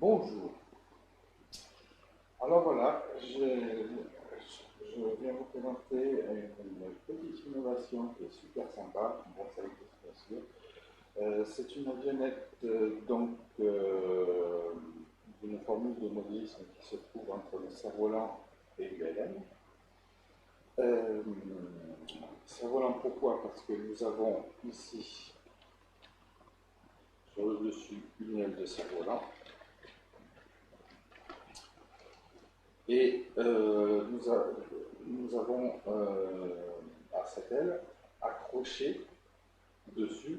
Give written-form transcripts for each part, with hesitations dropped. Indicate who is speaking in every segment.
Speaker 1: Bonjour. Alors voilà, je viens vous présenter une petite innovation qui est super sympa. Bon, ça existe bien sûr. C'est une avionnette d'une formule de modélisme qui se trouve entre le cerf-volant et l'ULM. Cerf-volant pourquoi? Parce que nous avons ici sur le dessus une aile de cerf-volant. Et nous avons à cette aile accroché dessous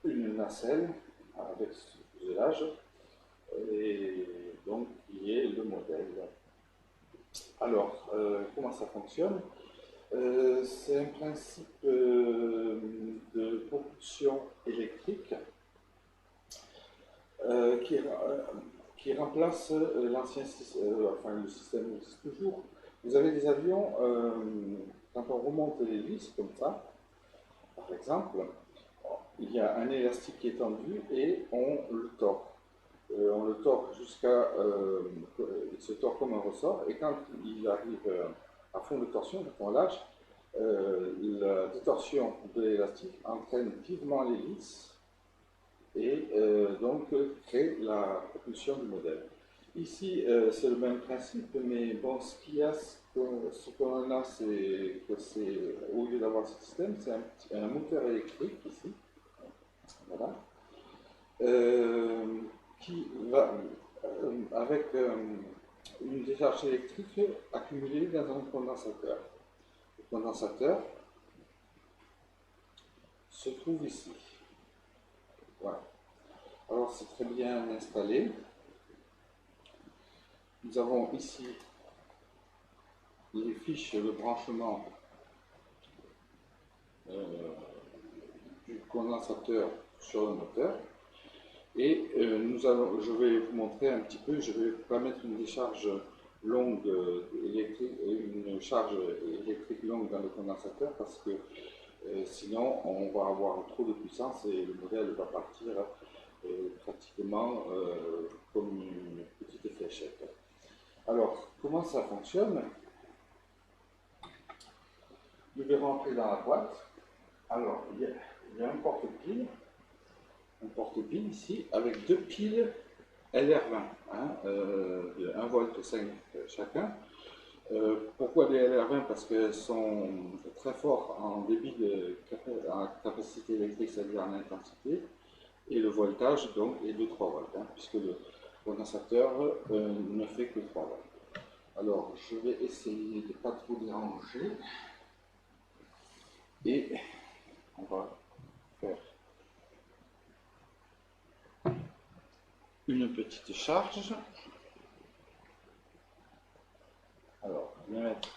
Speaker 1: une nacelle avec ce fuselage, et donc qui est le modèle. Alors, comment ça fonctionne? C'est un principe de propulsion électrique qui remplace l'ancien système, enfin le système existe toujours. Vous avez des avions, quand on remonte l'hélice comme ça, par exemple, il y a un élastique qui est tendu et on le tord. On le tord jusqu'à... il se tord comme un ressort, et quand il arrive à fond de torsion, quand on lâche, la détorsion de l'élastique entraîne vivement l'hélice et donc crée la propulsion du modèle. Ici, c'est le même principe, mais bon, ce qu'on a, c'est que au lieu d'avoir ce système, c'est un moteur électrique ici, voilà, qui va avec une décharge électrique accumulée dans un condensateur. Le condensateur se trouve ici. Voilà. Alors c'est très bien installé. Nous avons ici les fiches de branchement du condensateur sur le moteur. Et je vais vous montrer un petit peu, je vais pas mettre une décharge longue électrique, une charge électrique longue dans le condensateur parce que sinon on va avoir trop de puissance et le modèle va partir pratiquement comme une petite fléchette. Alors, comment ça fonctionne? Nous verrons après dans la boîte. Alors, il y a un porte-pile ici avec deux piles LR20, hein, 1,5 V chacun. Pourquoi des LR20? Parce qu'elles sont très fortes en débit en capacité électrique, c'est-à-dire en intensité, et le voltage donc est de 3 volts, hein, puisque le condensateur ne fait que 3 volts. Alors, je vais essayer de ne pas trop déranger, et on va faire une petite charge. Alors, je vais mettre.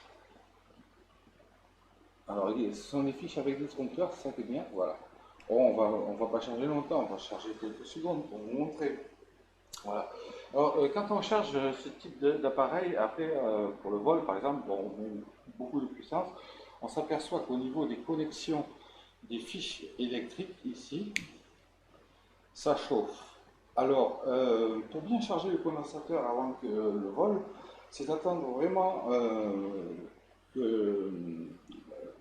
Speaker 1: Alors, ce sont des fiches avec des trompeurs, c'est ça qui est bien, voilà. Bon, on va pas charger longtemps, on va charger quelques secondes pour vous montrer. Voilà. Alors, quand on charge ce type d'appareil, après, pour le vol, par exemple, bon, on met beaucoup de puissance, on s'aperçoit qu'au niveau des connexions des fiches électriques, ici, ça chauffe. Alors, pour bien charger le condensateur avant que le vol, c'est d'attendre vraiment que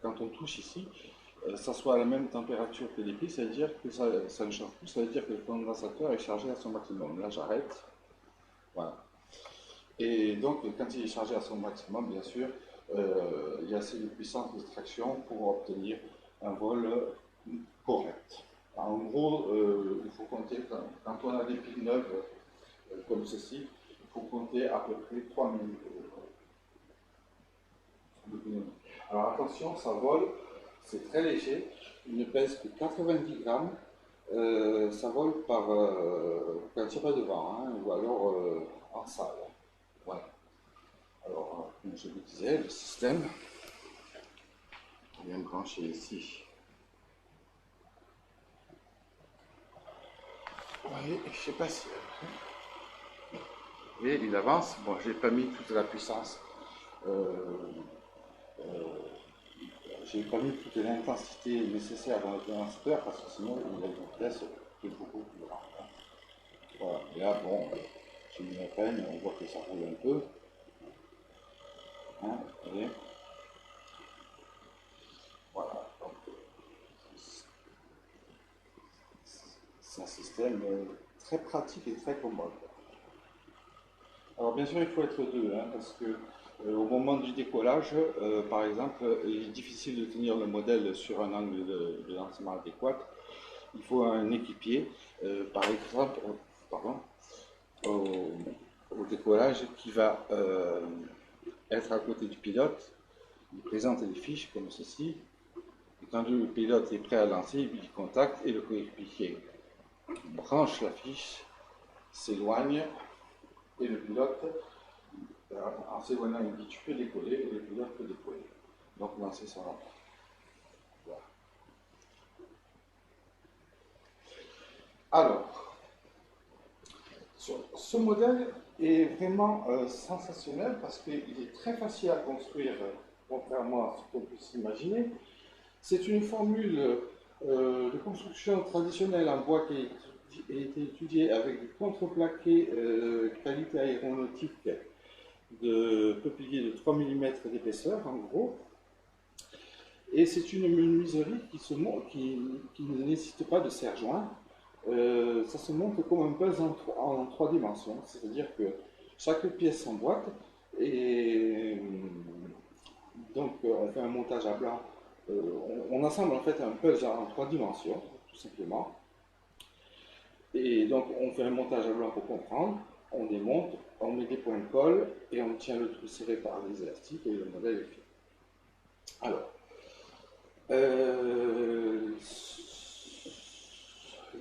Speaker 1: quand on touche ici, ça soit à la même température que les piles, c'est-à-dire que ça ne chauffe plus, ça veut dire que le condensateur est chargé à son maximum. Là, j'arrête. Voilà. Et donc, quand il est chargé à son maximum, bien sûr, il y a assez de puissance d'extraction pour obtenir un vol correct. En gros, il faut compter, quand on a des piles neuves comme ceci, il faut compter à peu près 3 minutes. Alors attention, ça vole, c'est très léger, il ne pèse que 90 grammes, ça vole par, quand il n'y a pas de vent, hein, ou alors en salle. Voilà. Alors, comme je vous disais, le système vient brancher ici. Vous voyez, je ne sais pas si... Vous voyez, il avance. Bon, je n'ai pas mis toute la puissance. J'ai pas mis toute l'intensité nécessaire dans le condensateur parce que sinon il a une vitesse qui est beaucoup plus grande. Voilà, et là, bon, j'ai mis la peine, on voit que ça roule un peu. Hein, et voilà, donc c'est un système très pratique et très commode. Alors bien sûr, il faut être deux, hein, parce que au moment du décollage, par exemple, il est difficile de tenir le modèle sur un angle de lancement adéquat. Il faut un équipier, par exemple, pardon, au, au décollage qui va être à côté du pilote, il présente les fiches comme ceci, et quand le pilote est prêt à lancer, il contacte et le coéquipier branche la fiche, s'éloigne, et le pilote, en s'éloignant, il dit tu peux décoller, et le pilote peut décoller. Donc lancer son engin. Voilà. Alors, ce modèle est vraiment sensationnel parce qu'il est très facile à construire, contrairement à ce qu'on puisse imaginer. C'est une formule de construction traditionnelle en bois qui a été étudiée avec du contreplaqué qualité aéronautique de peuplier de 3 mm d'épaisseur, en gros. Et c'est une menuiserie qui ne nécessite pas de serre-joint. Ça se monte comme un puzzle en 3 dimensions, c'est-à-dire que chaque pièce s'emboîte et donc on fait un montage à blanc. On assemble en fait un puzzle en 3 dimensions, tout simplement. Et donc on fait un montage à blanc pour comprendre, on démonte, on met des points de colle et on tient le tout serré par les élastiques et le modèle est fait. Alors,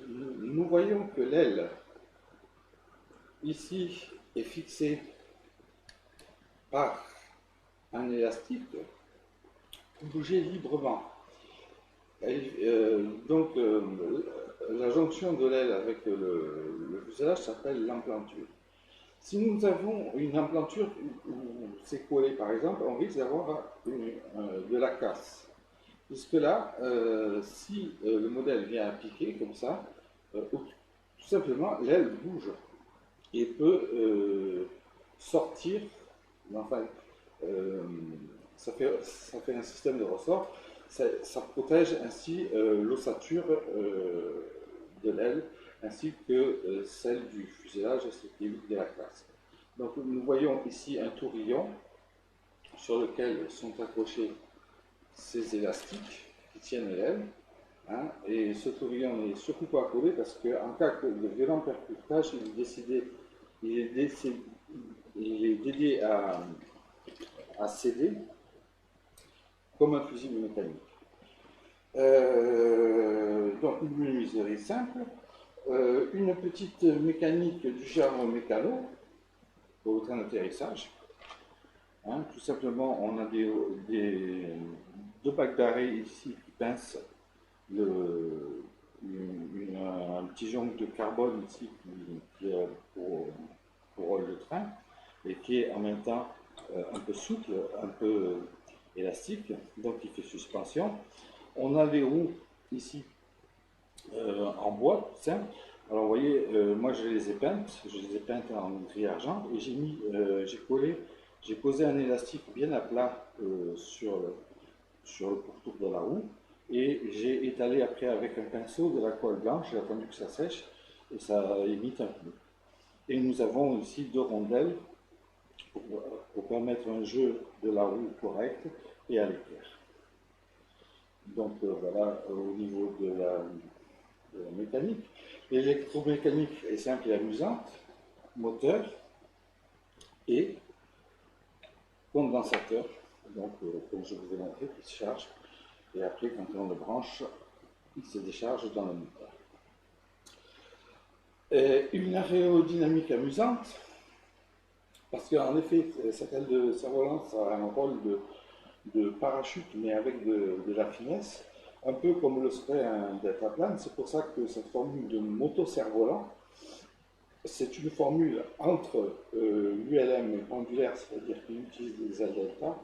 Speaker 1: nous voyons que l'aile ici est fixée par un élastique pour bouger librement. La jonction de l'aile avec le fuselage s'appelle l'emplanture. Si nous avons une emplanture où c'est collé par exemple, on risque d'avoir de la casse. Puisque là, si le modèle vient à piquer comme ça, tout simplement l'aile bouge et peut sortir, enfin, ça fait un système de ressort, ça protège ainsi l'ossature de l'aile ainsi que celle du fuselage ainsi que de la classe. Donc nous voyons ici un tourillon sur lequel sont accrochés ces élastiques qui tiennent l'aile. Hein, et ce tourillon n'est surtout pas collé parce qu'en cas de violent percutage, il est dédié à céder comme un fusible mécanique. Donc une menuiserie simple, une petite mécanique du genre mécano pour le train d'atterrissage. Hein, tout simplement, on a deux bacs d'arrêt ici qui pincent un petit jonc de carbone ici qui est pour le train et qui est en même temps un peu souple, un peu élastique, donc qui fait suspension. On a les roues ici en bois, simple. Alors vous voyez, moi je les ai peintes en gris argent et j'ai posé un élastique bien à plat sur le pourtour de la roue et j'ai étalé après avec un pinceau de la colle blanche, j'ai attendu que ça sèche et ça imite un peu. Et nous avons ici deux rondelles pour permettre un jeu de la roue correct et à l'équerre. Donc voilà au niveau de la mécanique. L'électromécanique est simple et amusante, moteur et condensateur, donc comme je vous ai montré, qui se charge et après quand on le branche, il se décharge dans le moteur. Une aérodynamique amusante, parce qu'en effet, cette aile de cerf-volant, ça a un rôle de parachute, mais avec de la finesse, un peu comme le serait un deltaplane. C'est pour ça que cette formule de moto-cerf-volant, c'est une formule entre l'ULM pendulaire, c'est-à-dire qu'il utilise des ailes delta,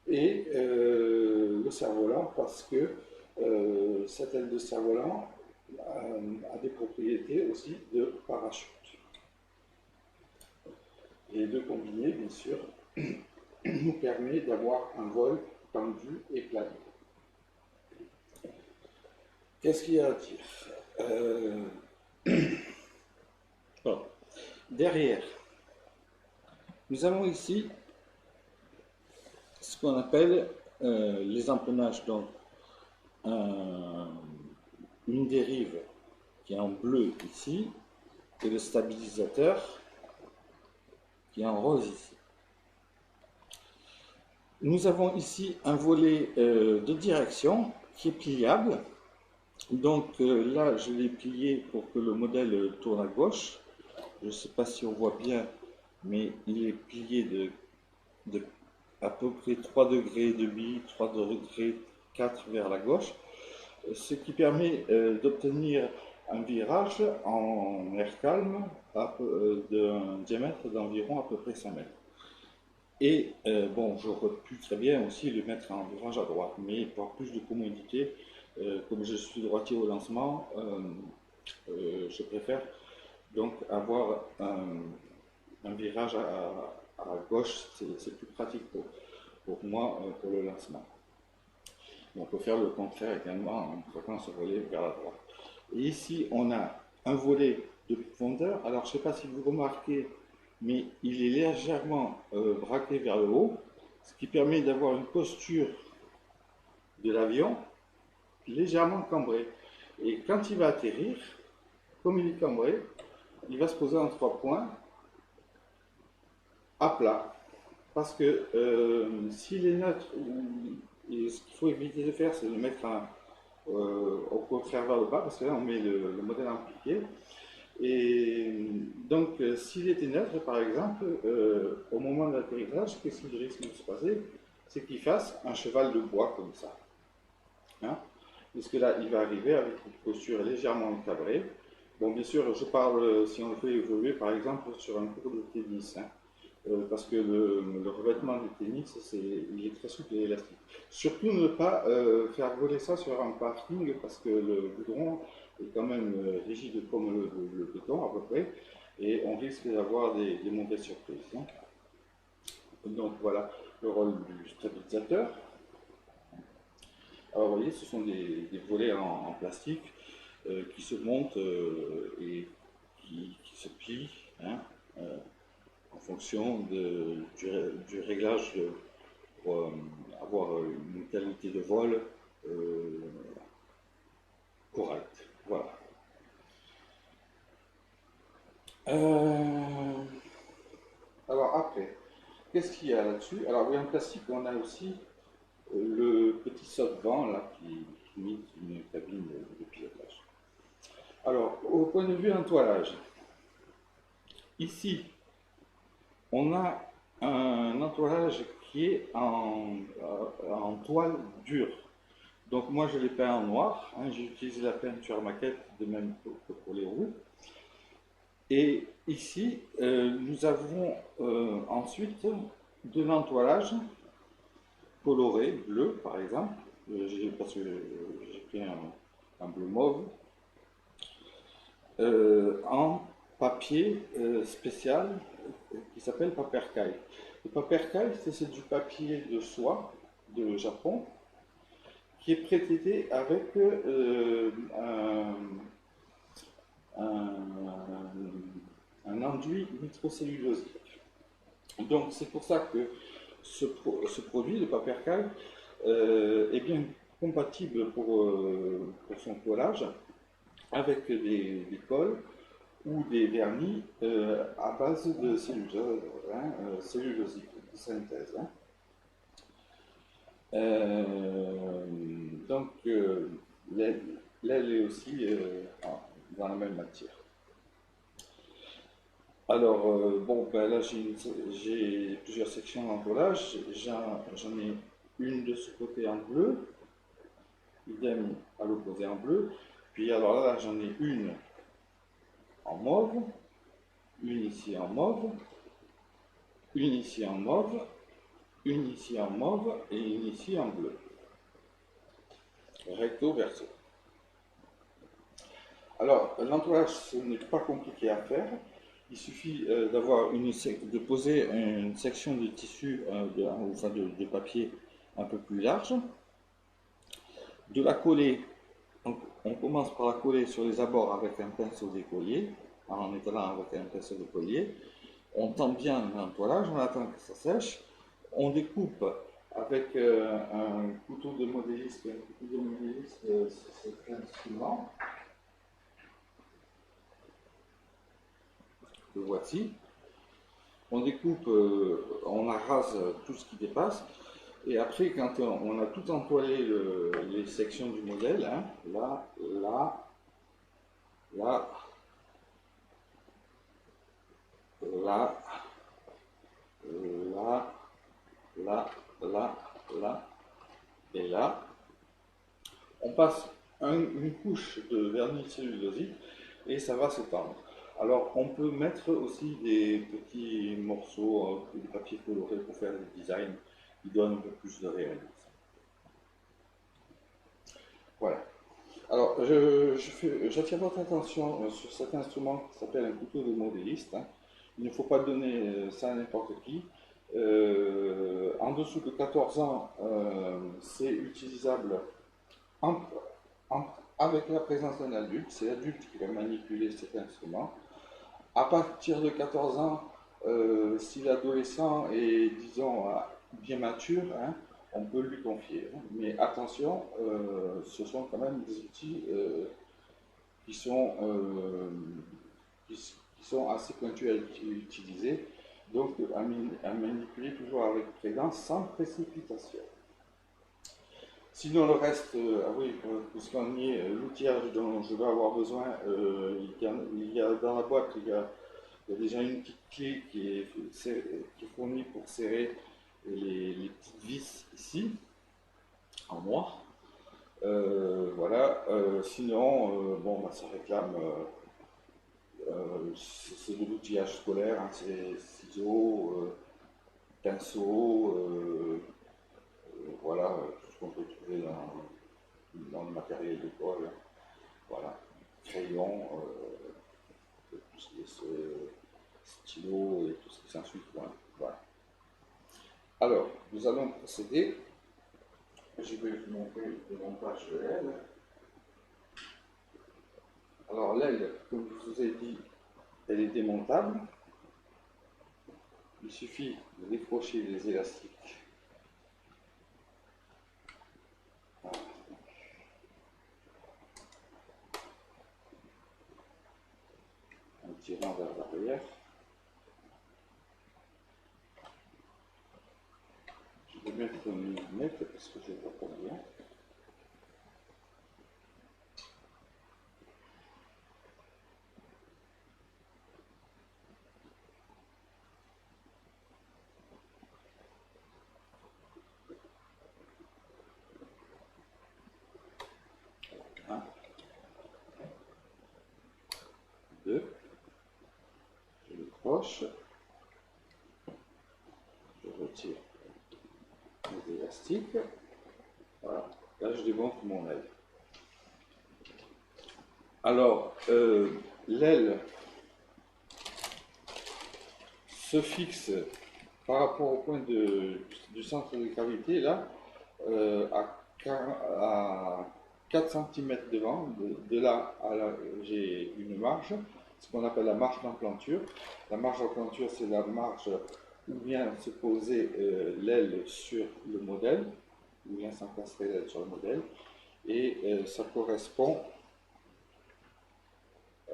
Speaker 1: et le cerf-volant, parce que cette aile de cerf-volant a des propriétés aussi de parachute. Les deux combinés, bien sûr, nous permet d'avoir un vol tendu et plané. Qu'est-ce qu'il y a à dire bon. Derrière, nous avons ici ce qu'on appelle les empennages. Donc, une dérive qui est en bleu ici, et le stabilisateur qui est en rose ici. Nous avons ici un volet de direction qui est pliable. Donc là, je l'ai plié pour que le modèle tourne à gauche. Je ne sais pas si on voit bien, mais il est plié de à peu près 3 degrés de bi, 3 degrés 4 vers la gauche, ce qui permet d'obtenir un virage en air calme d'un diamètre d'environ à peu près 100 mètres. Et bon, j'aurais pu très bien aussi le mettre en virage à droite, mais pour plus de commodité, comme je suis droitier au lancement, je préfère donc avoir un virage à gauche, c'est plus pratique pour moi, pour le lancement. On peut faire le contraire également en traquant ce volet vers la droite. Et ici, on a un volet de profondeur. Alors, je ne sais pas si vous remarquez, mais il est légèrement braqué vers le haut, ce qui permet d'avoir une posture de l'avion légèrement cambrée. Et quand il va atterrir, comme il est cambré, il va se poser en 3 points à plat. Parce que s'il est neutre, ce qu'il faut éviter de faire, c'est de le mettre au contraire vers le bas, parce que là on met le modèle en piqué. Et donc s'il était neutre, par exemple, au moment de l'atterrissage, qu'est-ce qu'il risque de se passer? C'est qu'il fasse un cheval de bois comme ça. Hein, parce que là, il va arriver avec une posture légèrement cabrée. Bon, bien sûr, je parle, si on le fait évoluer, par exemple, sur un cours de tennis. Hein, parce que le revêtement du tennis, il est très souple et élastique. Surtout ne pas faire voler ça sur un parking, parce que le goudron est quand même rigide comme le béton, à peu près, et on risque d'avoir des mauvaises surprises. Hein. Donc voilà le rôle du stabilisateur. Alors vous voyez, ce sont des volets en plastique qui se montent et qui se plient, hein, en fonction du réglage pour avoir une qualité de vol correcte. Voilà. Alors après, qu'est-ce qu'il y a là-dessus? Alors oui, en plastique, on a aussi le petit saute-vent là qui imite une cabine de pilotage. Alors, au point de vue entoilage, ici, on a un entoilage qui est en toile dure. Donc moi je l'ai peint en noir, hein, j'ai utilisé la peinture maquette de même que pour les roues. Et ici, nous avons ensuite de l'entoilage coloré, bleu par exemple, parce que j'ai pris un bleu mauve, en papier spécial qui s'appelle papercaille. Le papercaille, c'est du papier de soie de Japon qui est prêté avec un enduit nitrocellulosique. Donc c'est pour ça que ce produit, le papercaille, est bien compatible pour son collage avec des colles ou des vernis à base de cellulose, hein, cellulosique, de synthèse. Hein. Donc, l'aile est aussi dans la même matière. Alors, bon, ben là, j'ai plusieurs sections d'entoilage. J'en ai une de ce côté en bleu, idem à l'opposé en bleu. Puis, alors là, j'en ai une en mauve, une ici en mauve, une ici en mauve, une ici en mauve et une ici en bleu. Recto verso. Alors, l'entourage, ce n'est pas compliqué à faire. Il suffit de poser une section de tissu, enfin de papier un peu plus large, de la coller. Donc, on commence par la coller sur les abords avec un pinceau d'écolier, en étalant avec un pinceau d'écolier. On tend bien l'entoilage, on attend que ça sèche. On découpe avec un couteau de modéliste. Un couteau de modéliste, c'est cet instrument. Le voici. On découpe, on arrase tout ce qui dépasse. Et après, quand on a tout entoilé les sections du modèle, hein, là, là, là, là, là, là, là, là, et là, on passe une couche de vernis cellulosique et ça va s'étendre. Alors, on peut mettre aussi des petits morceaux de papier coloré pour faire des designs qui donnent un peu plus de réalisme. Voilà. Alors, j'attire votre attention sur cet instrument qui s'appelle un couteau de modéliste, hein. Il ne faut pas donner ça à n'importe qui. En dessous de 14 ans, c'est utilisable en- avec la présence d'un adulte. C'est l'adulte qui va manipuler cet instrument. À partir de 14 ans, si l'adolescent est, disons, bien mature, hein, on peut lui confier. Mais attention, ce sont quand même des outils qui sont, qui sont assez pointus à utiliser. Donc, à manipuler toujours avec prudence, sans précipitation. Sinon, le reste, ah oui, puisqu'on y est, l'outillage dont je vais avoir besoin, il y a dans la boîte, il y a déjà une petite clé qui est fournie pour serrer les petites vis ici, en noir. Voilà, sinon, bon, bah, ça réclame, c'est de l'outillage scolaire, hein, c'est ciseaux, pinceaux, voilà, tout ce qu'on peut trouver dans le matériel d'école. Hein. Voilà, crayon, tout ce qui est stylo et tout ce qui s'ensuit. Voilà. Alors, nous allons procéder. Je vais vous montrer le montage de l'aile. Alors, l'aile, comme je vous ai dit, elle est démontable. Il suffit de décrocher les élastiques. En tirant vers l'arrière. Je vais mettre une lunette parce que je ne vois pas bien. Un, deux, je décroche, je retire les élastiques. Voilà, là je démonte mon aile. Alors, l'aile se fixe par rapport au point du centre de gravité, là, à 4 cm devant. De là à là, j'ai une marge, ce qu'on appelle la marge d'emplanture. La marge d'emplanture, c'est la marge où vient se poser l'aile sur le modèle, où vient s'encastrer l'aile sur le modèle, et ça correspond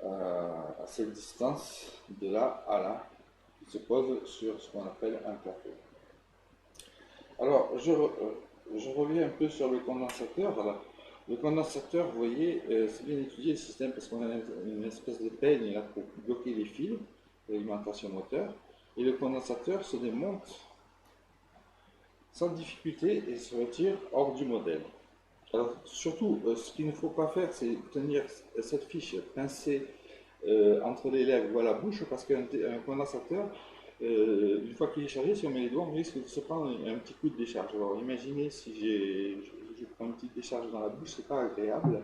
Speaker 1: à cette distance de là à là, qui se pose sur ce qu'on appelle un plateau. Alors, je reviens un peu sur le condensateur. Alors, le condensateur, vous voyez, c'est bien étudié le système parce qu'on a une espèce de peigne là pour bloquer les fils d'alimentation moteur. Et le condensateur se démonte sans difficulté et se retire hors du modèle. Alors, surtout, ce qu'il ne faut pas faire, c'est tenir cette fiche pincée entre les lèvres ou à la bouche parce qu'un condensateur, une fois qu'il est chargé, si on met les doigts, on risque de se prendre un petit coup de décharge. Alors imaginez si je prends une petite décharge dans la bouche, c'est pas agréable.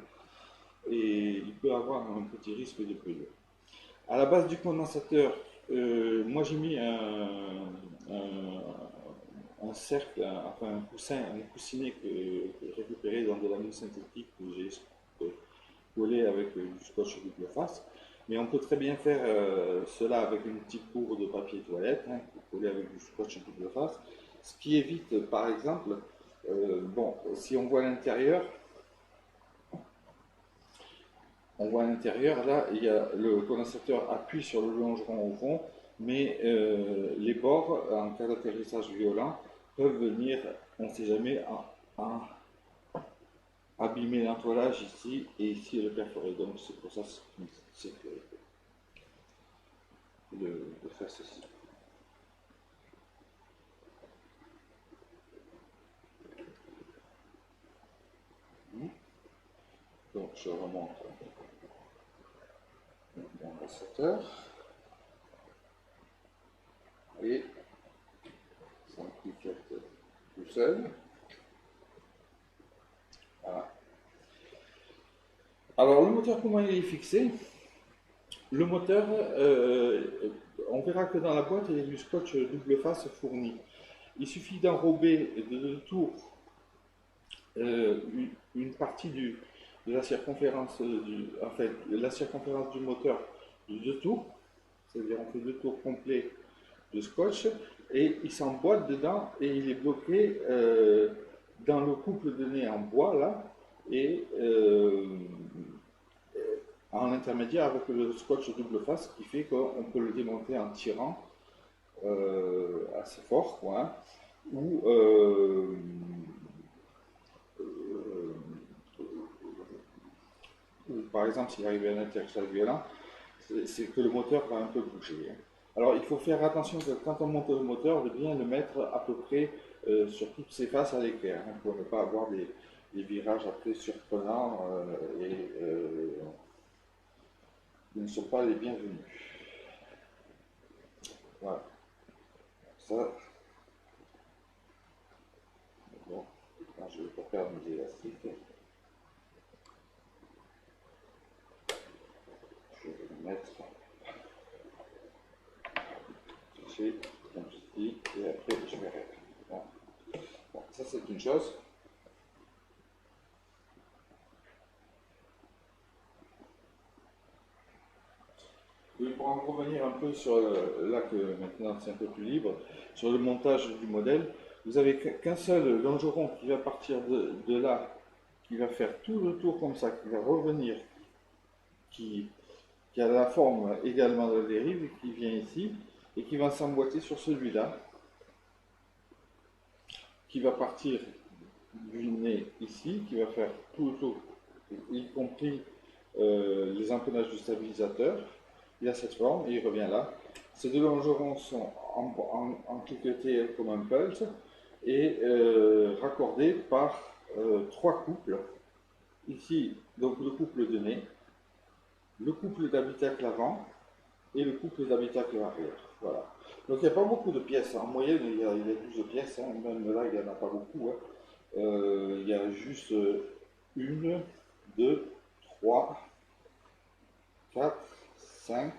Speaker 1: et il peut avoir un petit risque de brûlure. À la base du condensateur, moi j'ai mis un cercle, enfin un coussin, un coussinet que j'ai récupéré dans de la mousse synthétique que j'ai collé avec du scotch double face. Mais on peut très bien faire cela avec une petite bourre de papier toilette, hein, collé avec du scotch double face. Ce qui évite, par exemple, bon, si on voit l'intérieur, on voit à l'intérieur, là, il y a, le condensateur appuie sur le longeron au fond, mais les bords, en cas d'atterrissage violent, peuvent venir, on ne sait jamais, à abîmer l'entoilage ici et ici le perforer. Donc c'est pour ça que c'est de faire ceci. Donc je remonte mon condensateur et ça me cliquette tout seul. Voilà. Alors le moteur, comment il est fixé? Le moteur, on verra que dans la boîte, il y a du scotch double face fourni. Il suffit d'enrober de deux tours une partie de la circonférence la circonférence du moteur de deux tours, c'est-à-dire on fait deux tours complets de scotch et il s'emboîte dedans et il est bloqué dans le couple de nez en bois là et en intermédiaire avec le scotch double face qui fait qu'on peut le démonter en tirant assez fort quoi, ou par exemple s'il arrive à un atterrissage violent, c'est que le moteur va un peu bouger. Alors il faut faire attention que quand on monte le moteur, de bien le mettre à peu près sur toutes ses faces à l'équerre, hein, pour ne pas avoir des virages après surprenants ils ne sont pas les bienvenus. Voilà. Ça, bon, je ne vais pas perdre mes élastiques. Je vais le mettre ici, comme ceci, et après je verrai. Bon. Bon, ça c'est une chose. Oui, pour en revenir un peu sur là que maintenant c'est un peu plus libre, sur le montage du modèle, vous avez qu'un seul longeron qui va partir de là, qui va faire tout le tour comme ça, qui va revenir, qui, qui a la forme également de la dérive, qui vient ici, et qui va s'emboîter sur celui-là, qui va partir du nez ici, qui va faire tout le tour, y compris les empennages du stabilisateur. Il a cette forme et il revient là. Ces deux longerons sont cliquetés comme un pulse et raccordés par trois couples. Ici, donc le couple de nez, le couple d'habitacle avant et le couple d'habitacle arrière. Voilà. Donc il n'y a pas beaucoup de pièces. En moyenne, il y a 12 pièces. Hein. Même là, il n'y en a pas beaucoup. Hein. Il y a juste une, deux, trois, 4, 5,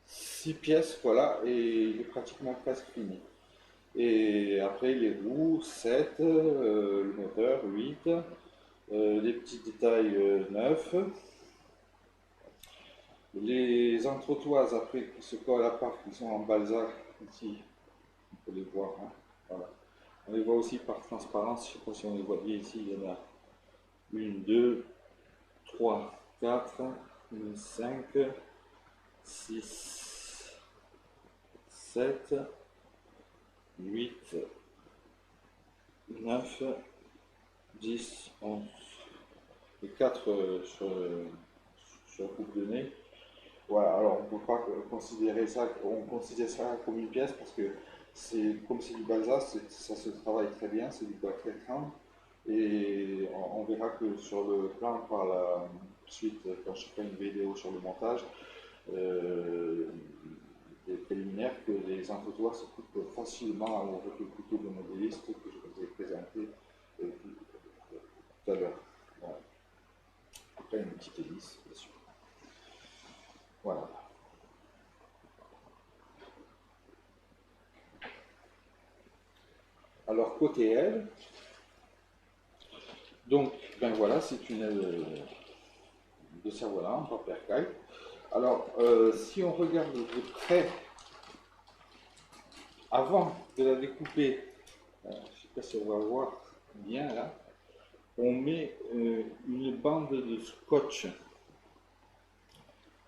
Speaker 1: 6 pièces, voilà, et il est pratiquement presque fini. Et après les roues, 7, le moteur, 8, les petits détails, 9. Les entretoises après qui se collent à part, qui sont en balsa, ici, on peut les voir. Hein, voilà. On les voit aussi par transparence, je ne sais pas si on les voit bien ici, il y en a 1, 2, 3, 4, 5, 6, 7, 8, 9, 10, 11 et 4 sur le couple de nez. Voilà, alors on ne peut pas considérer ça, on considère ça comme une pièce parce que c'est comme c'est du balsa, ça se travaille très bien, c'est du bois très fin. Et on verra que sur le plan par la suite, quand je ferai une vidéo sur le montage, des préliminaires, que les entretoirs se coupent facilement avec le couteau de modéliste que je vous ai présenté tout à l'heure. Voilà. après une petite hélice, bien sûr. Voilà. Alors, côté aile, donc, ben voilà, c'est une aile de cerf-volant, en percaille. Alors, si on regarde de près, avant de la découper, je ne sais pas si on va voir bien là, on met une bande de scotch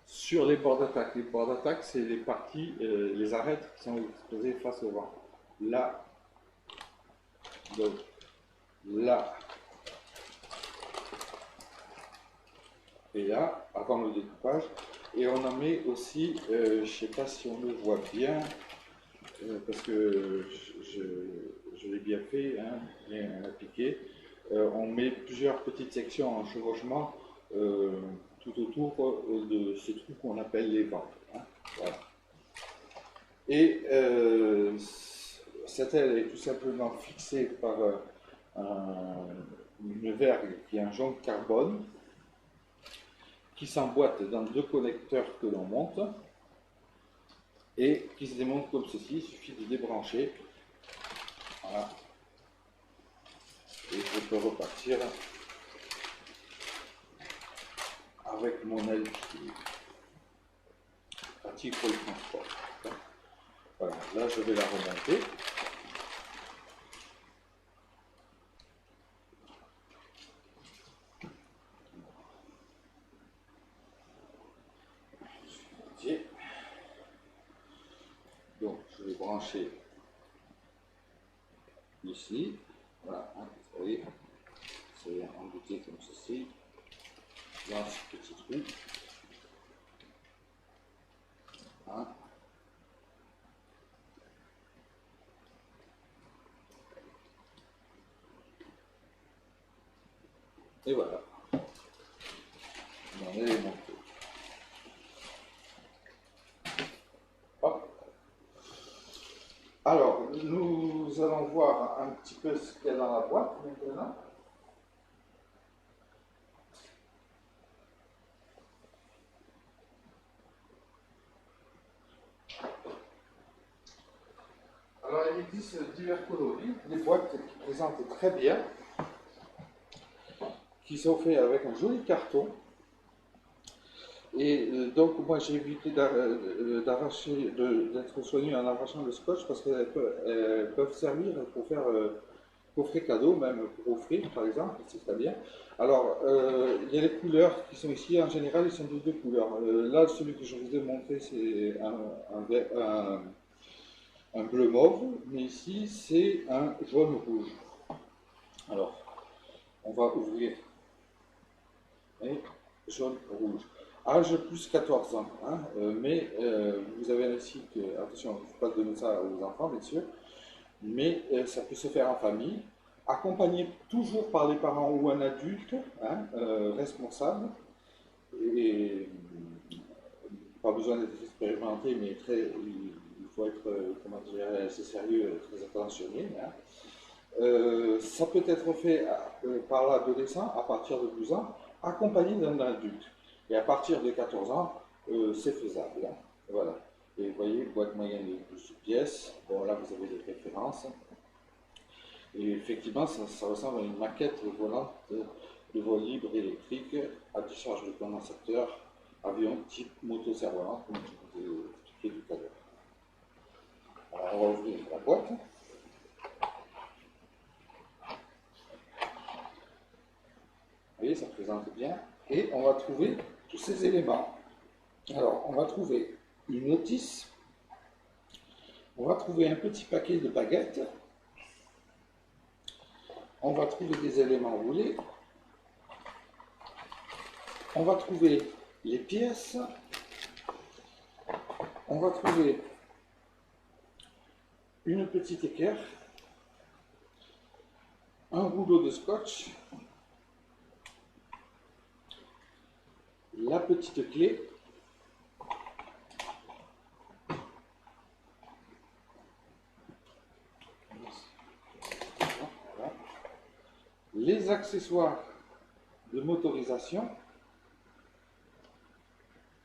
Speaker 1: sur les bords d'attaque. Les bords d'attaque, c'est les parties, les arêtes qui sont exposées face au vent. Là, donc, là, et là, avant le découpage. Et on en met aussi, je ne sais pas si on le voit bien, parce que je l'ai bien fait, hein, bien appliqué. On met plusieurs petites sections en chevauchement tout autour de ce trou qu'on appelle les vents. Hein, voilà. Et cette aile est tout simplement fixée par une vergue qui est un jonc de carbone qui s'emboîte dans deux connecteurs que l'on monte et qui se démonte comme ceci. Il suffit de débrancher. Voilà. Et je peux repartir avec mon aile qui est pratique pour le transport. Voilà, là je vais la remonter. Donc je vais brancher ici. Voilà, hein, vous voyez, c'est embouté comme ceci, dans ce petit trou. Hein. Et voilà, mon aile est montée. Hop. Alors, nous allons voir un petit peu ce qu'il y a dans la boîte maintenant. Alors, il existe divers coloris, des boîtes qui présentent très bien, qui sont faites avec un joli carton. Et donc, moi, j'ai évité d'arracher, d'être soigné en arrachant le scotch parce qu'elles peuvent servir pour faire coffret cadeau, même pour offrir, par exemple, c'est très bien. Alors, il y a les couleurs qui sont ici. En général, ils sont de deux couleurs. Là, celui que je vous ai montré, c'est un bleu mauve, mais ici, c'est un jaune rouge. Alors, on va ouvrir. Et jaune rouge. Âge plus 14 ans, hein, mais vous avez ainsi que, attention, il ne faut pas donner ça aux enfants, bien sûr, mais ça peut se faire en famille, accompagné toujours par les parents ou un adulte hein, responsable, et pas besoin d'être expérimenté, mais il faut être, comment dire, assez sérieux, très attentionné. Hein. Ça peut être fait par l'adolescent à partir de 12 ans, accompagné d'un adulte. Et à partir de 14 ans, c'est faisable. Hein. Voilà. Et vous voyez, boîte moyenne de 12 pièces. Bon, là, vous avez des références. Et effectivement, ça ressemble à une maquette volante de vol libre électrique à décharge de condensateur, avion type moto cerf-volant, comme je vous ai expliqué tout à l'heure. Alors, on va ouvrir la boîte. Vous voyez, ça présente bien. Et on va trouver tous ces éléments. Alors, on va trouver une notice. On va trouver un petit paquet de baguettes. On va trouver des éléments roulés. On va trouver les pièces. On va trouver une petite équerre. Un rouleau de scotch. La petite clé. Voilà. Les accessoires de motorisation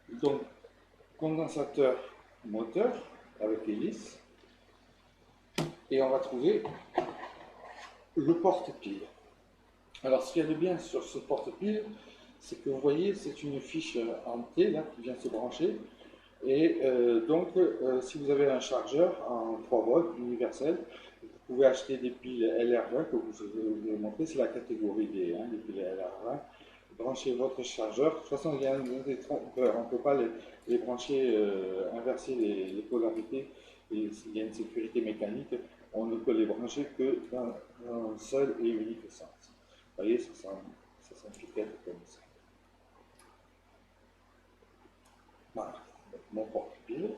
Speaker 1: Donc, condensateur moteur avec hélice. Et on va trouver le porte-pile. Alors, ce qu'il y a de bien sur ce porte-pile, c'est que vous voyez, c'est une fiche en T là, qui vient se brancher. Et si vous avez un chargeur en 3 volts universel, vous pouvez acheter des piles LR20 que je vous ai montré, c'est la catégorie D, hein, des piles LR20. Branchez votre chargeur. De toute façon, il y a des trompeurs, on ne peut pas les brancher, inverser les polarités, et il y a une sécurité mécanique, on ne peut les brancher que dans un seul et unique sens. Vous voyez, ça s'implique comme ça. Voilà, mon porte-pile.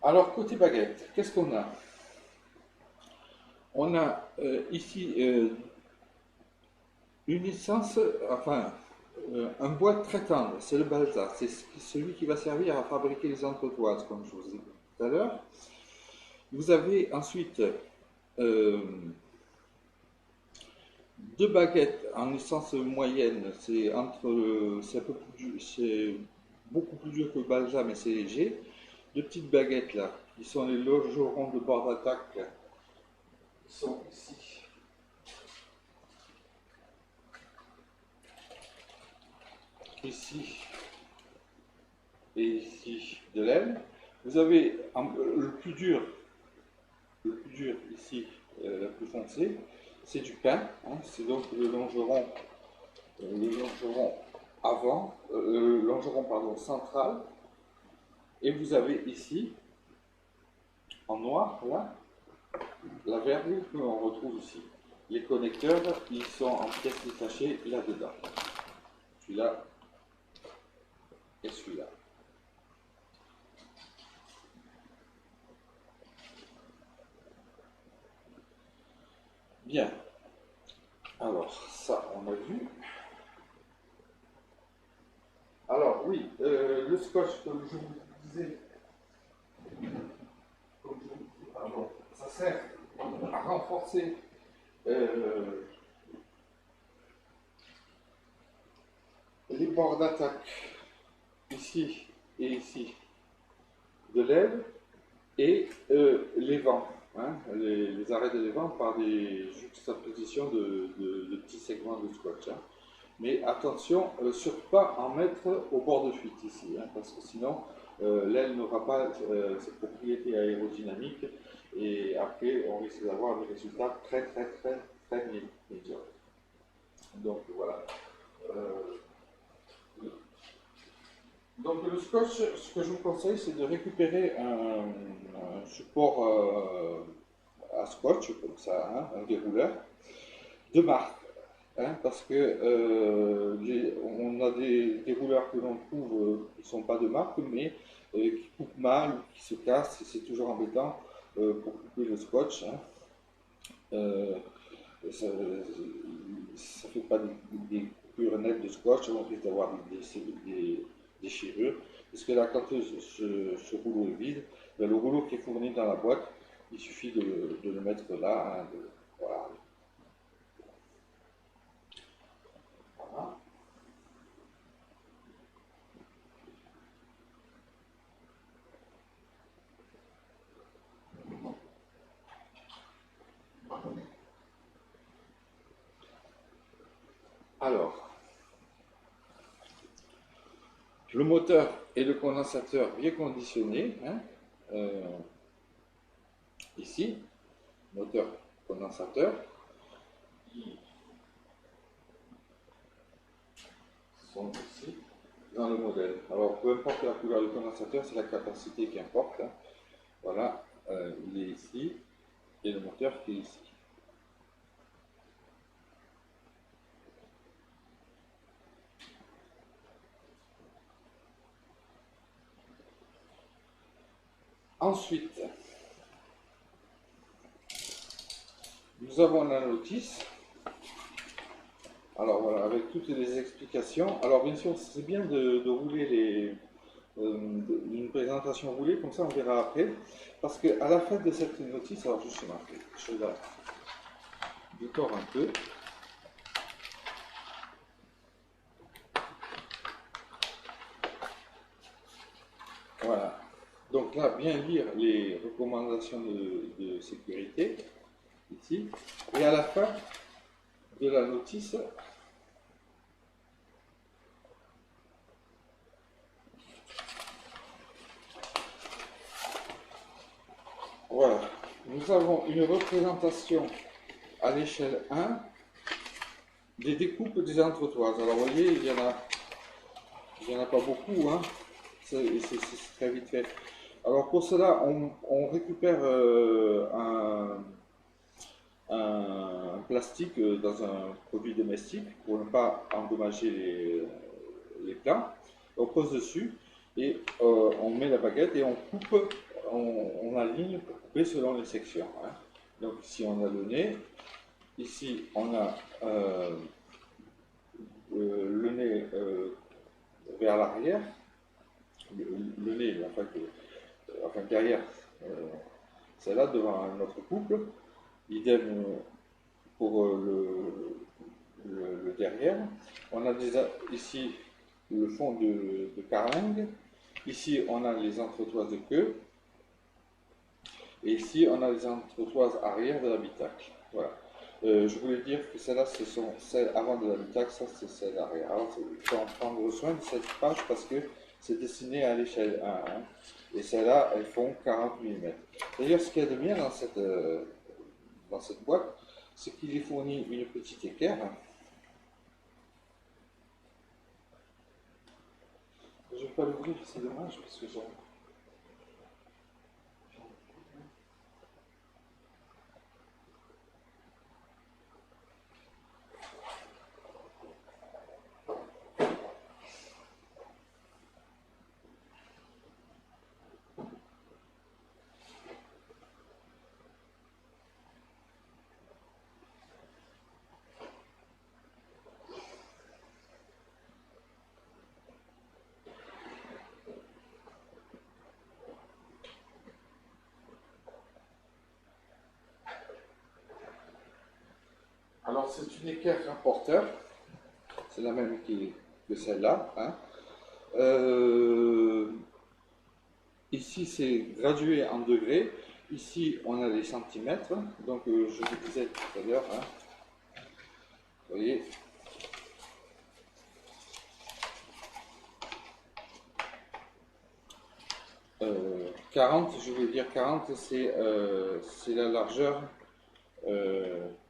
Speaker 1: Alors, côté baguette, qu'est-ce qu'on a? On a ici une essence, enfin, un bois très tendre, c'est le balsa. C'est celui qui va servir à fabriquer les entretoises, comme je vous ai dit tout à l'heure. Vous avez ensuite deux baguettes en essence moyenne. C'est beaucoup plus dur que le balsa, mais c'est léger. Deux petites baguettes là, qui sont les longerons de bord d'attaque, qui sont ici. Ici et ici de l'aile. Vous avez le plus dur ici, le plus foncé, c'est du pin, hein, c'est donc le longeron avant, le longeron pardon, central, et vous avez ici, en noir, là, la vergue que l'on retrouve ici. Les connecteurs, ils sont en pièces détachées là-dedans. Celui-là et celui-là. Bien. Alors, ça, on a vu. Alors, oui, le scotch, comme je vous disais, pardon, ça sert à renforcer les bords d'attaque ici et ici de l'aile et les vents, hein, les arrêts de l'évent par des juxtapositions de petits segments de scotch. Hein. Mais attention, surtout pas en mettre au bord de fuite ici, hein, parce que sinon l'aile n'aura pas ses propriétés aérodynamiques et après on risque d'avoir des résultats très médiocres. Donc voilà. Donc le scotch, ce que je vous conseille, c'est de récupérer un support à scotch, comme ça, hein, un dérouleur, de marque. Hein, parce que on a des rouleurs que l'on trouve qui ne sont pas de marque, mais qui coupent mal ou qui se cassent, et c'est toujours embêtant pour couper le scotch. Hein. Ça ne fait pas des coupures nettes de scotch, on risque d'avoir des déchirures. Parce que là, quand ce rouleau est vide, ben, le rouleau qui est fourni dans la boîte, il suffit de le mettre là. Hein, voilà. Alors, le moteur et le condensateur bien conditionnés, hein, ici, moteur condensateur, qui sont ici dans le modèle. Alors, peu importe la couleur du condensateur, c'est la capacité qui importe. Hein. Voilà, il est ici, et le moteur qui est ici. Ensuite, nous avons la notice. Alors voilà, avec toutes les explications. Alors bien sûr, c'est bien de rouler une présentation roulée, comme ça on verra après. Parce qu'à la fin de cette notice, alors justement, je la décore un peu. Voilà. Donc là, bien lire les recommandations de sécurité, ici. Et à la fin de la notice, voilà, nous avons une représentation à l'échelle 1 des découpes des entretoises. Alors vous voyez, il y en a pas beaucoup, hein. C'est très vite fait. Alors pour cela, on récupère un plastique dans un produit domestique pour ne pas endommager les plats. On pose dessus et on met la baguette et on coupe, on aligne pour couper selon les sections, hein. Donc ici on a le nez, ici on a le nez vers l'arrière, le nez, enfin derrière, celle-là devant notre couple. Idem pour le derrière. On a déjà ici le fond de carlingue. Ici, on a les entretoises de queue. Et ici, on a les entretoises arrière de l'habitacle. Voilà. Je voulais dire que celles-là, ce sont celles avant de l'habitacle, ça c'est celles arrière. Alors, il faut en prendre soin de cette page parce que c'est dessiné à l'échelle 1. Hein. Et celles-là, elles font 40 mm. D'ailleurs, ce qu'il y a de bien dans cette boîte, c'est qu'il est fourni une petite équerre. Je ne vais pas l'ouvrir, c'est dommage parce que j'ai. Alors c'est une équerre rapporteur, c'est la même que celle-là. Hein. Ici c'est gradué en degrés, ici on a les centimètres, donc je vous disais tout à l'heure, hein, vous voyez, 40, je veux dire 40, c'est la largeur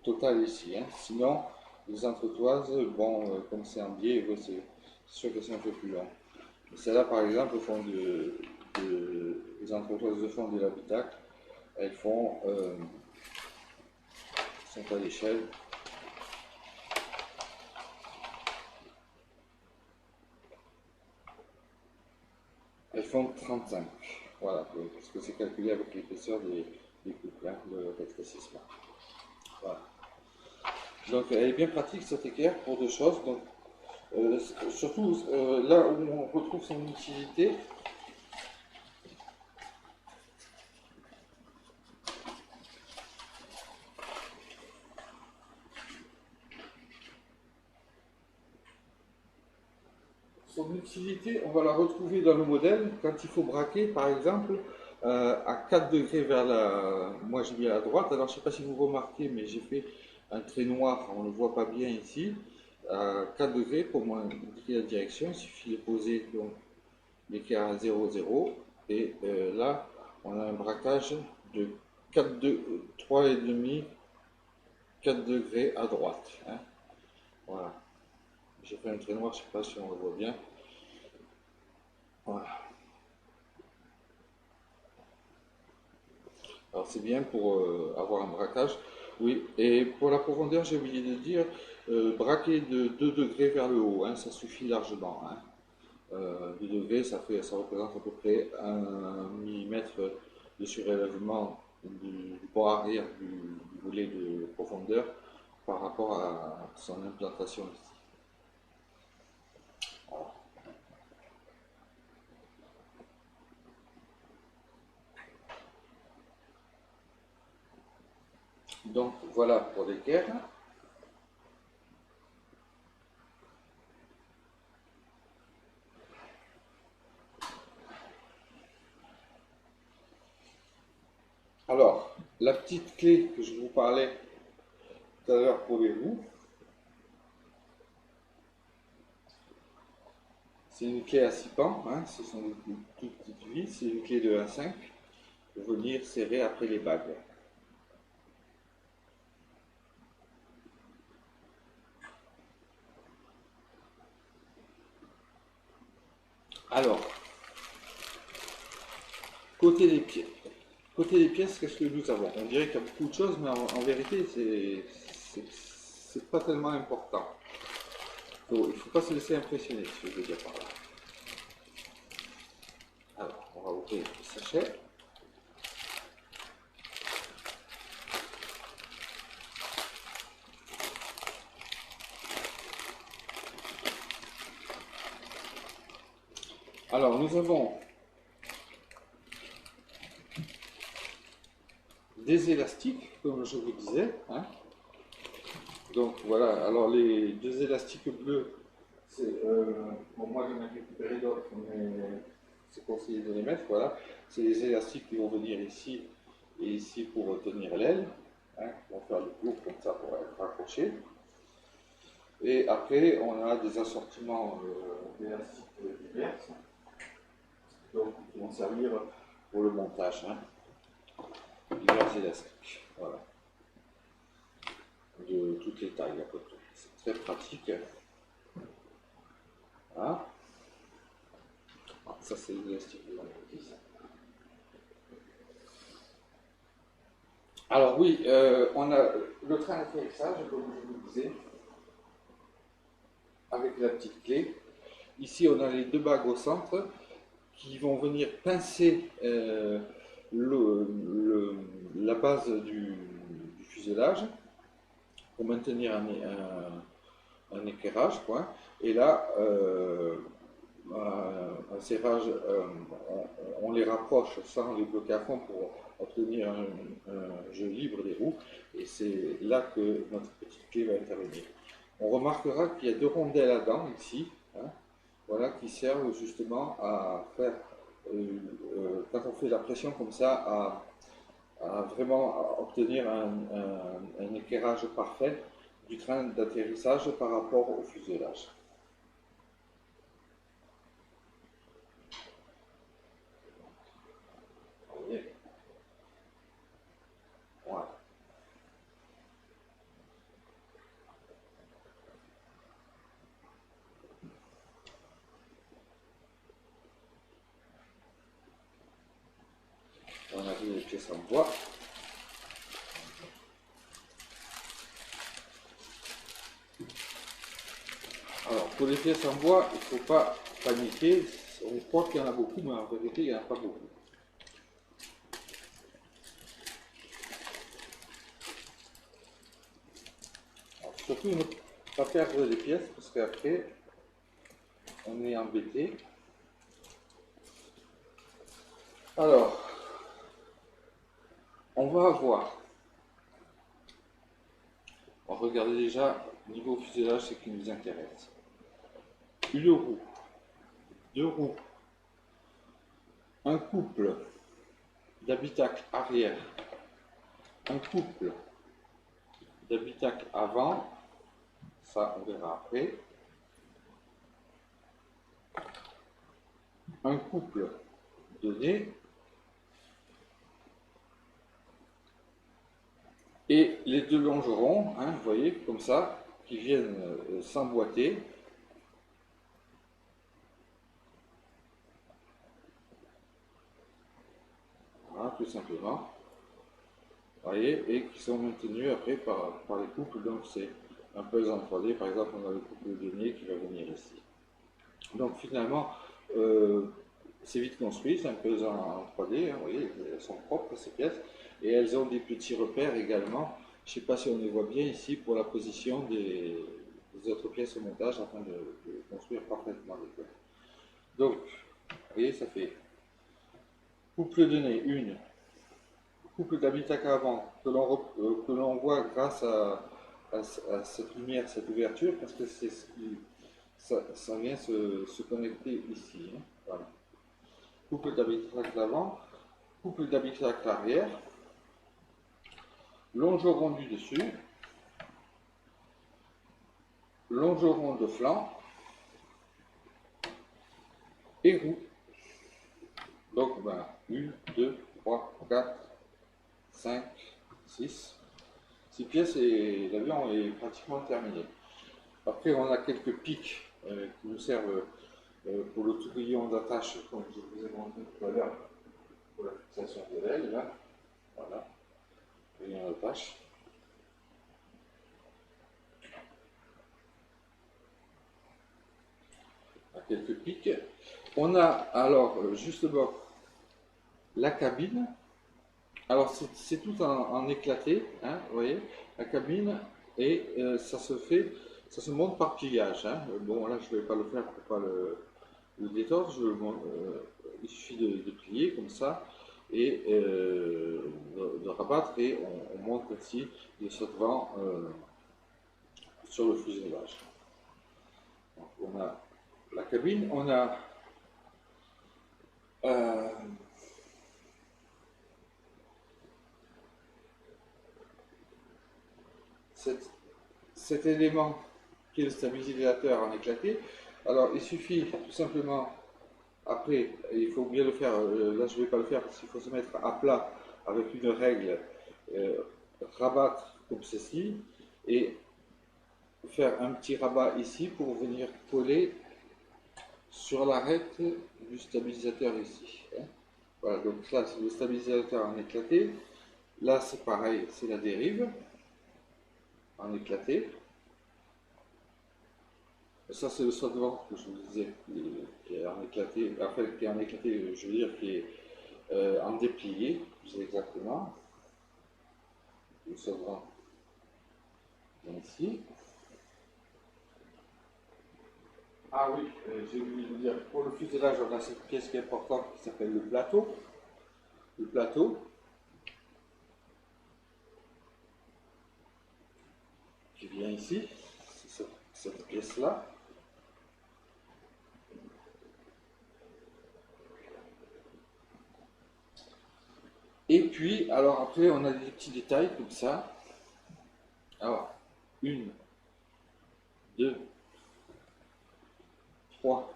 Speaker 1: totale ici. Hein. Sinon, les entretoises, bon, comme c'est en biais, c'est sûr que c'est un peu plus long. Celles-là, par exemple, font les entretoises de fond de l'habitacle, elles font, sont à l'échelle. Elles font 35. Voilà, parce que c'est calculé avec l'épaisseur des couples, hein, de rétrécissement. Voilà. Donc elle est bien pratique cette équerre pour deux choses. Donc, surtout là où on retrouve son utilité, on va la retrouver dans le modèle quand il faut braquer, par exemple, à 4 degrés vers la. Moi, j'ai mis à droite. Alors, je ne sais pas si vous remarquez, mais j'ai fait un trait noir. On ne le voit pas bien ici. À 4 degrés, pour m'indiquer la direction, il suffit de poser l'équerre à 0, 0. Et là, on a un braquage de 3,5, 4 degrés à droite. Hein. Voilà. J'ai fait un trait noir, je ne sais pas si on le voit bien. Voilà. Alors c'est bien pour avoir un braquage. Oui, et pour la profondeur, j'ai oublié de dire, braquer de 2 degrés vers le haut, hein, ça suffit largement. Hein. 2 degrés, ça représente à peu près 1 millimètre de surélèvement du bord arrière du volet de profondeur par rapport à son implantation ici. Voilà. Donc voilà pour l'équerre. Alors, la petite clé que je vous parlais tout à l'heure pour les roues, c'est une clé à 6 pans, hein, ce sont des toutes petites vis, c'est une clé de 1,5 pour venir serrer après les bagues. Alors, côté des pieds. Côté des pièces, qu'est-ce que nous avons? On dirait qu'il y a beaucoup de choses, mais en vérité, c'est pas tellement important. Il ne faut pas se laisser impressionner, si je veux dire par là. Alors, on va ouvrir le sachet. Alors, nous avons des élastiques, comme je vous disais, hein. Donc voilà, alors les deux élastiques bleus, c'est bon, moi j'en ai récupéré d'autres, mais c'est conseillé de les mettre, voilà. C'est les élastiques qui vont venir ici et ici pour tenir l'aile, hein, qui vont faire le tour comme ça pour être accroché. Et après, on a des assortiments d'élastiques divers, donc qui vont servir pour le montage, hein. Divers élastiques, voilà. De toutes les tailles à peu près. C'est très pratique. Voilà. Ça c'est l'élastique de l'entreprise. Alors oui, on a le train d'atterrissage, comme je vous disais, avec la petite clé. Ici, on a les deux bagues au centre qui vont venir pincer la base du fuselage pour maintenir un éclairage, quoi. Et là, un serrage, on les rapproche sans les bloquer à fond pour obtenir un jeu libre des roues, et c'est là que notre petite clé va intervenir. On remarquera qu'il y a deux rondelles à dents ici, hein, voilà, qui servent justement à faire, quand on fait la pression comme ça, à vraiment obtenir un éclairage parfait du train d'atterrissage par rapport au fuselage. Vous voyez? Voilà. On a vu les pièces en bois. Alors, pour les pièces en bois, il ne faut pas paniquer. On croit qu'il y en a beaucoup, mais en vérité, il n'y en a pas beaucoup. Alors, surtout, ne pas perdre les pièces, parce qu'après, on est embêté. Alors, on va avoir, on va regarder déjà niveau fuselage, ce qui nous intéresse. Une roue, deux roues, un couple d'habitacle arrière, un couple d'habitacle avant, ça on verra après, un couple de nez, et les deux longerons, hein, vous voyez, comme ça, qui viennent s'emboîter. Voilà, tout simplement. Vous voyez, et qui sont maintenus après par les couples. Donc c'est un puzzle en 3D. Par exemple, on a le couple de nez qui va venir ici. Donc finalement, c'est vite construit, c'est un puzzle en 3D. Hein, vous voyez, elles sont propres ces pièces. Et elles ont des petits repères également. Je ne sais pas si on les voit bien ici pour la position des autres pièces au montage afin de construire parfaitement les pièces. Donc, vous voyez, ça fait couple de nez, 1, couple d'habitacle avant que l'on voit grâce à cette lumière, cette ouverture, parce que c'est ce qui, ça vient se connecter ici. Hein. Voilà. Couple d'habitacle avant, couple d'habitacle arrière, longeron du dessus, longeron de flanc et roue. Donc, ben, 1, 2, 3, 4, 5, 6. 6 pièces et l'avion est pratiquement terminé. Après, on a quelques pics qui nous servent pour le tourbillon d'attache, comme je vous ai montré tout à l'heure, pour la fixation de l'aile. Là. Voilà, tourbillon d'attache. On a quelques pics. On a alors justement la cabine. Alors c'est tout en éclaté, hein, vous voyez, la cabine, et ça se monte par pliage. Hein. Bon, là je ne vais pas le faire pour pas le détordre, il suffit de plier comme ça, et de rabattre, et on monte ainsi de ce vent sur le fuselage. Donc, on a la cabine, on a cet élément qui est le stabilisateur en éclaté. Alors il suffit tout simplement, après il faut bien le faire, là je ne vais pas le faire parce qu'il faut se mettre à plat avec une règle, rabattre comme ceci, et faire un petit rabat ici pour venir coller sur l'arête du stabilisateur ici. Hein. Voilà, donc là c'est le stabilisateur en éclaté, là c'est pareil, c'est la dérive en éclaté. Ça, c'est le solvant que je vous disais, qui est en éclaté, enfin, qui est en éclaté, je veux dire, qui est en déplié, plus exactement. Le solvant vient ici. Ah oui, j'ai oublié de vous dire, pour le fuselage, on a cette pièce qui est importante qui s'appelle le plateau. Le plateau, qui vient ici, c'est cette pièce-là. Et puis, alors après, on a des petits détails comme ça. Alors, 1, 2, 3,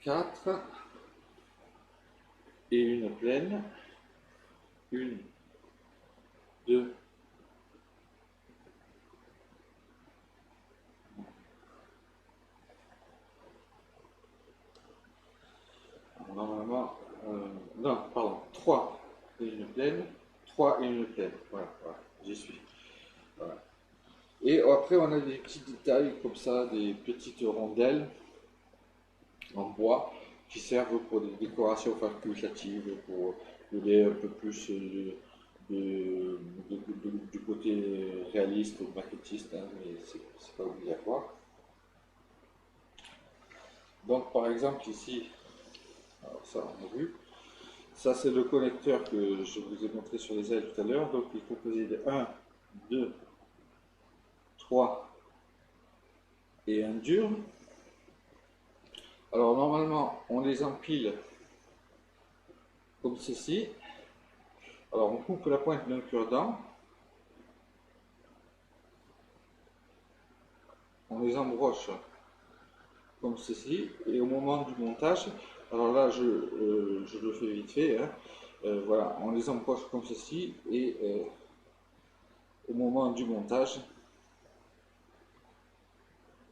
Speaker 1: 4, et une pleine. 1, 2, normalement, non, pardon, 3 et une pleine, 3 et une pleine, voilà, voilà, j'y suis. Voilà. Et après, on a des petits détails comme ça, des petites rondelles en bois qui servent pour des décorations facultatives, pour donner un peu plus du côté réaliste ou maquettiste, hein, mais c'est pas obligatoire. Donc, par exemple, ici, alors ça on a vu, ça c'est le connecteur que je vous ai montré sur les ailes tout à l'heure, donc il est composé de 1, 2, 3 et un dur. Alors normalement on les empile comme ceci. Alors on coupe la pointe d'un cure-dent, on les embroche comme ceci, et au moment du montage, alors là je le fais vite fait, hein, voilà, on les embroche comme ceci, et au moment du montage,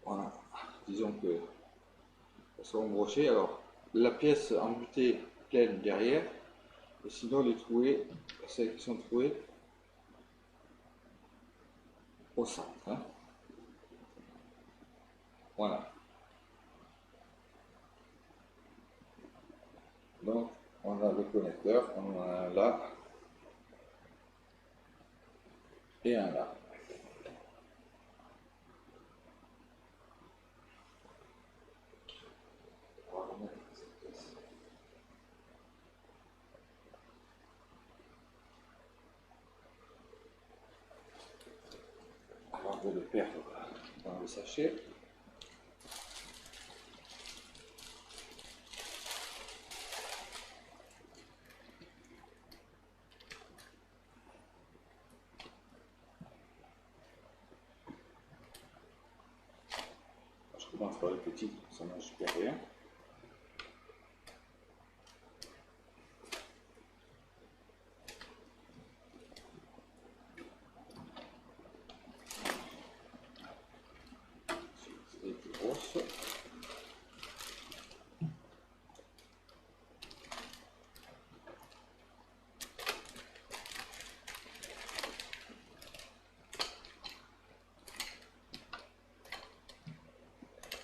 Speaker 1: voilà, disons que elles sont embrochées. Alors la pièce embutée pleine derrière, et sinon les trouées, celles qui sont trouées au centre. Hein. Voilà. Donc on a le connecteur, on en a un là et un là. On va remettre cette pièce. de le perdre dans le sachet. Je commence par le petit, ça ne mange rien. Grosse.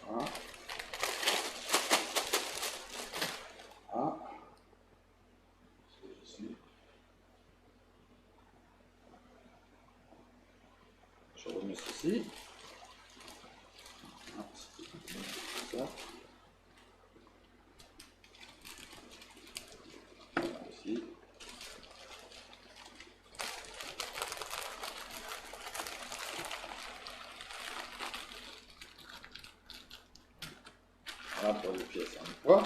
Speaker 1: Voilà. Ah. Je remets ceci. Ça. Ici. Voilà pour les pièces en bois.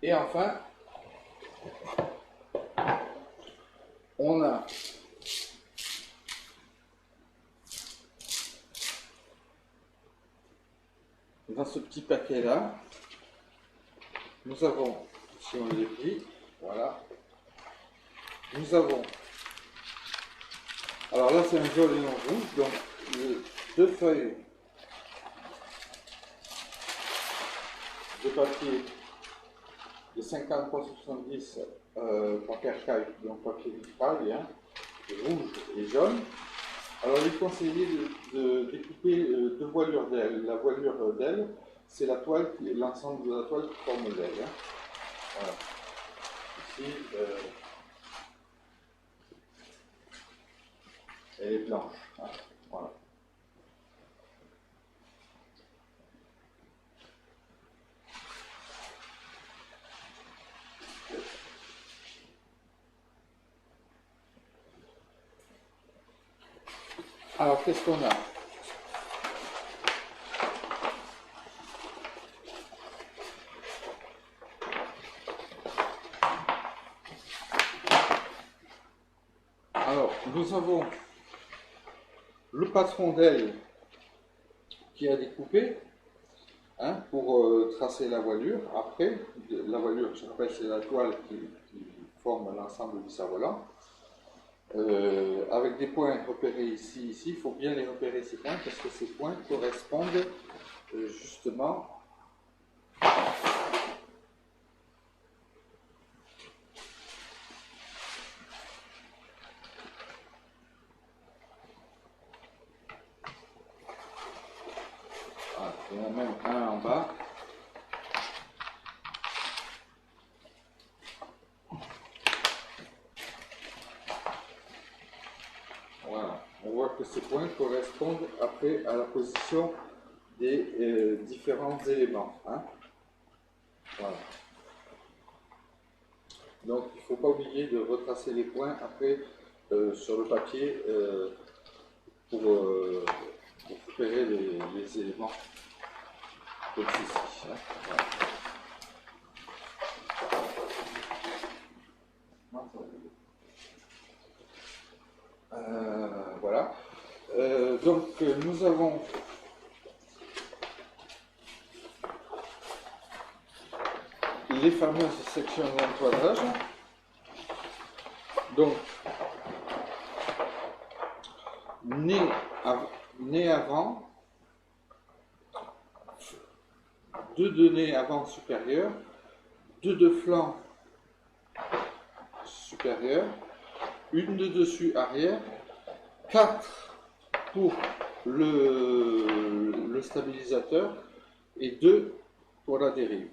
Speaker 1: Et enfin, on a dans ce petit paquet là, nous avons, si on les plie, voilà, nous avons, alors là c'est un jaune et un rouge, donc deux feuilles de papier de 50 x 70 papier archive, donc papier vitrail, hein, rouge et jaune. Alors il est conseillé de découper deux voilures d'aile. La voilure d'aile, c'est la toile, l'ensemble de la toile qui forme l'aile. Hein. Voilà. Ici, elle est blanche. Hein. Voilà. Alors qu'est-ce qu'on a? Alors, nous avons le patron d'aile qui a découpé, hein, pour tracer la voilure. Après, la voilure, je rappelle, c'est la toile qui forme l'ensemble du cerf-volant. Avec des points repérés ici, ici, il faut bien les repérer ces points parce que ces points correspondent justement il y en a même un en bas. Voilà, on voit que ces points correspondent après à la position des différents éléments. Hein. Voilà. Donc il ne faut pas oublier de retracer les points après sur le papier pour récupérer les éléments comme ceci. Hein. Voilà. Voilà. Donc nous avons les fameuses sections d'enquadrage. Donc, nez avant, deux nez avant supérieurs, deux flancs supérieurs, une de dessus arrière, 4 pour le stabilisateur et 2 pour la dérive.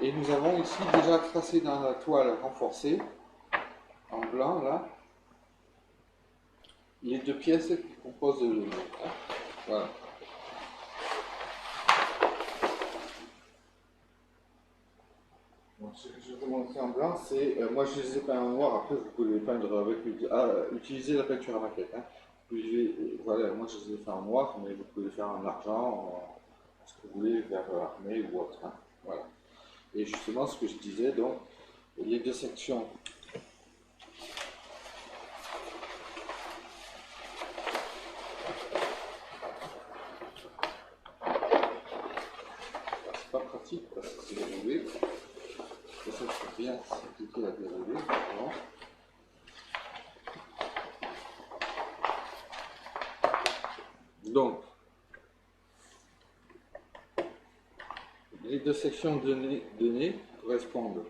Speaker 1: Et nous avons ici déjà tracé dans la toile renforcée, en blanc là, les deux pièces qui composent le. Voilà. je vais vous montrer en blanc, c'est, moi je les ai peints en noir, après vous pouvez les peindre avec, utiliser la peinture à maquette. Hein. Voilà, moi je les ai fait en noir, mais vous pouvez les faire en argent, ce que vous voulez, vert armé ou autre. Hein. Voilà. Et justement, ce que je disais, donc, les deux sections. C'est pas pratique parce que c'est déroulé. Et ça, c'est bien simplifier la déroulée. Bon. Donc, les deux sections de nez correspondent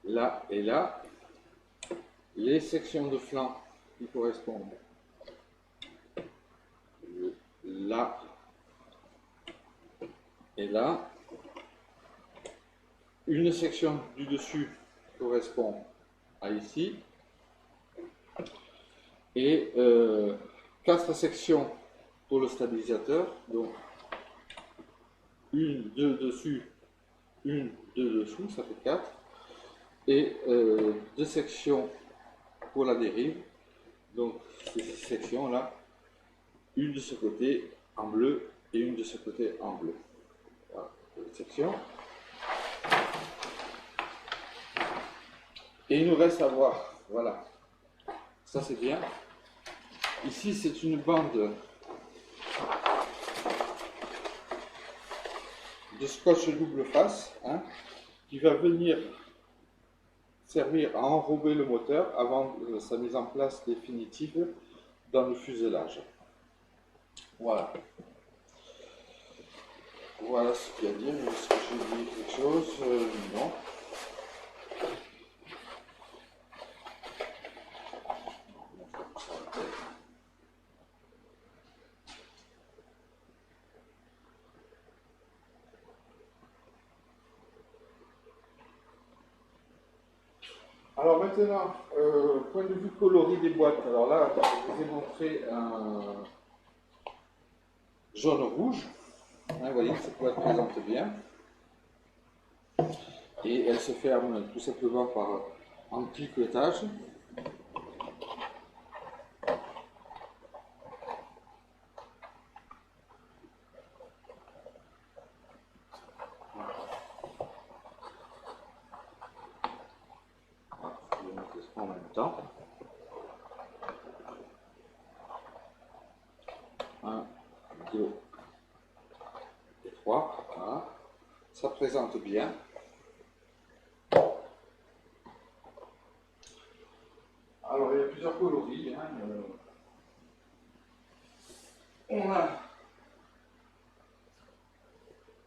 Speaker 1: là et là. Les sections de flanc qui correspondent là et là. Une section du dessus correspond à ici. Et 4 sections pour le stabilisateur. Donc, une, deux dessus, une, deux dessous, ça fait 4. Et 2 sections pour la dérive. Donc, ces sections-là, une de ce côté en bleu et une de ce côté en bleu. Voilà, les sections. Et il nous reste à voir, voilà, ça c'est bien. Ici c'est une bande de scotch double face hein, qui va venir servir à enrober le moteur avant sa mise en place définitive dans le fuselage. Voilà. Voilà ce qu'il y a à dire. Est-ce que j'ai dit quelque chose non. Alors maintenant, point de vue coloris des boîtes. Alors là, je vous ai montré un jaune-rouge. Hein, vous voyez, cette boîte présente bien. Et elle se ferme tout simplement par un cliquetage. En même temps. 1, 2 et 3. Voilà. Ça présente bien. Alors il y a plusieurs coloris. Hein. On a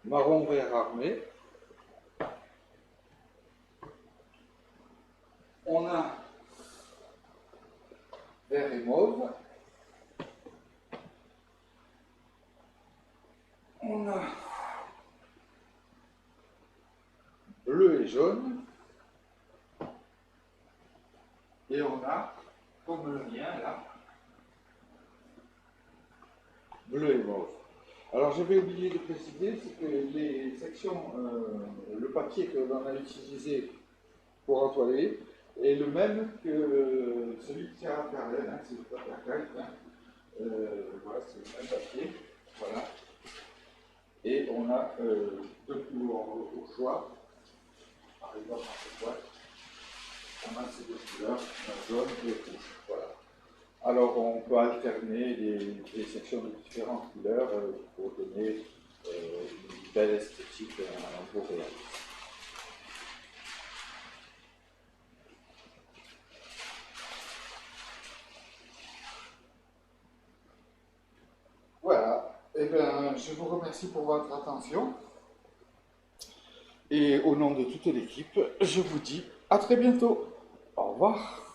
Speaker 1: marron vert armé. On a vert et mauve. On a bleu et jaune. Et on a, comme le mien là, bleu et mauve. Alors j'avais oublié de préciser, c'est que les sections, le papier que l'on a utilisé pour entoiler est le même que celui qui sert à faire l'aine, hein, c'est le papier à calque. Hein. Voilà, c'est le même papier. Voilà. Et on a 2 couleurs au choix. Par exemple, dans cette boîte, on a ces 2 couleurs, jaune et rouge. Voilà. Alors on peut alterner les sections de différentes couleurs pour donner une belle esthétique un beau réalisme. Voilà, eh bien, je vous remercie pour votre attention. Et au nom de toute l'équipe, je vous dis à très bientôt. Au revoir.